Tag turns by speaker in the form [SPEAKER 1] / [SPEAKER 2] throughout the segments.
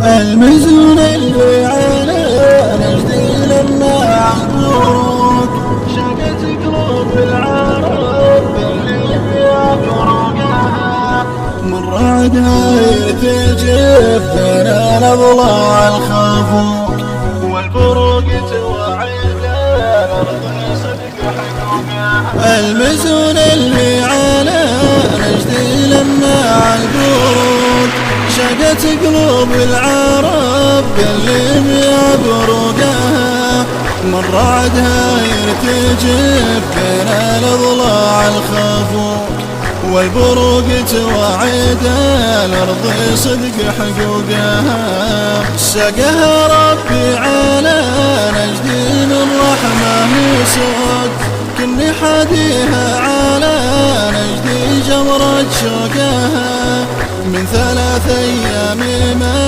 [SPEAKER 1] المزون اللي على نجدي لما عبروك شقت قلوب العرب اللي فيها فروقها من رعدها يرتجف بين الاضلاع الخافوق والفروق توعد الارض صدق حقوقها. المزون اللي على نجدي لما عبروك شقت قلوب العرب اللي بيبرقها من رعدها يرتجف بين الاضلاع الخافوق والبروق توعد الارض صدق حقوقها. سقها ربي على نجدي من رحمه يسود كني حديها على نجدي جمرة شوقها من 3 أيام ما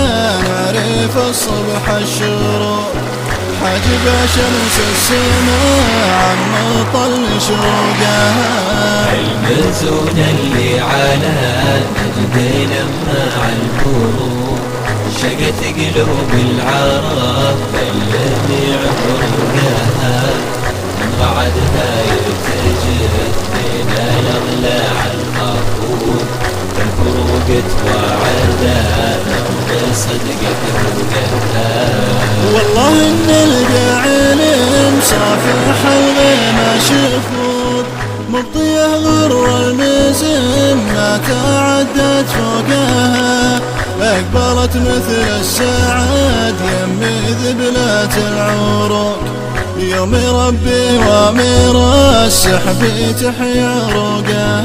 [SPEAKER 1] نعرف الصبح الشروق حاجب شمس السماء عن مطل شروقها.
[SPEAKER 2] المزون اللي على نجدي لما عالبروق شقت قلوب العرب اللي عبروقها من رعدها يرتجف بين الاضلاع الخافوق الفروق توعد الارض صدق حقوقها.
[SPEAKER 1] والله ان الجاعل مصافح الغيمة شفوق مبطيه غر المزن ما تعدت فوقها اقبلت مثل السعد يمي ذبلات العروق يوم ربي وامر السحب تحيا روقها.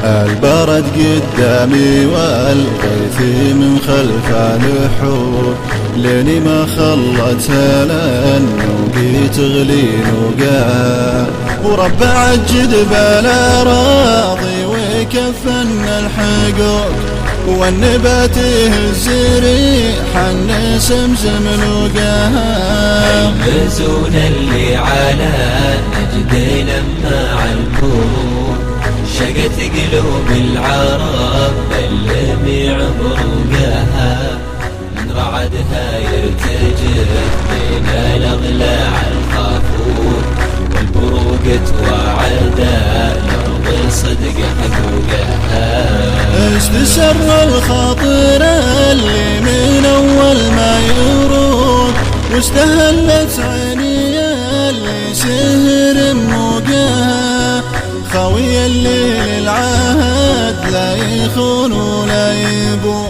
[SPEAKER 1] البرد قدامي والغيث من خلف الحور ليني ما خلتها لانه تغلي نوقها ورب عجد بلا راضي ويكفن الحقوق والنبات يهز ريحا سمزم لوقها.
[SPEAKER 2] المزون اللي على نجدي لما عالبروق شقت قلوب العرب اللي عبروقها من رعدها يرتجف بين الاضلاع الخافوق والبروق توعد الارض صدق حقوقها.
[SPEAKER 1] استسر الخاطر اللي من اول ما يروق واستهلت عيني اللي سهر موقها خوي الليل العهد لا يخون ولا يبوق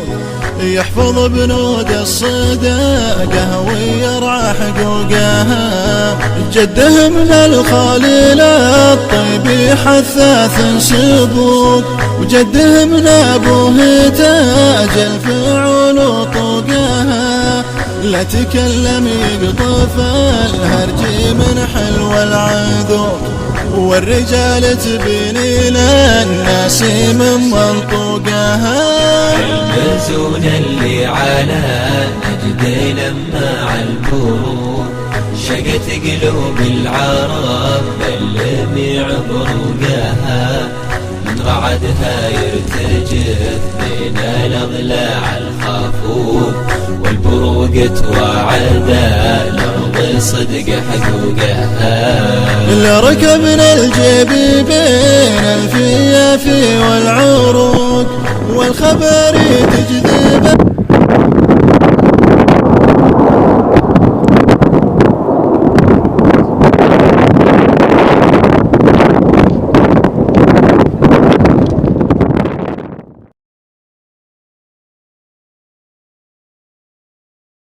[SPEAKER 1] يحفظ بنود الصداقه ويرعى حقوقها جده من الخليل الطيب حثاث سبوق وجده من ابوه تاج الفعول وطوقها لا تكلم يقطف الهرج من حلو العذوق والرجال تبني للناس من منطوقها.
[SPEAKER 2] المزون اللي على نجدي لما عالبروق شقت قلوب العرب اللي عبروقها من رعدها يرتجف بين الاضلاع الخافوق والبروق توعد الارض صدق حقوقها.
[SPEAKER 1] اللي ركبنا الجيب بين الفيافي والعروق والخبر تجذب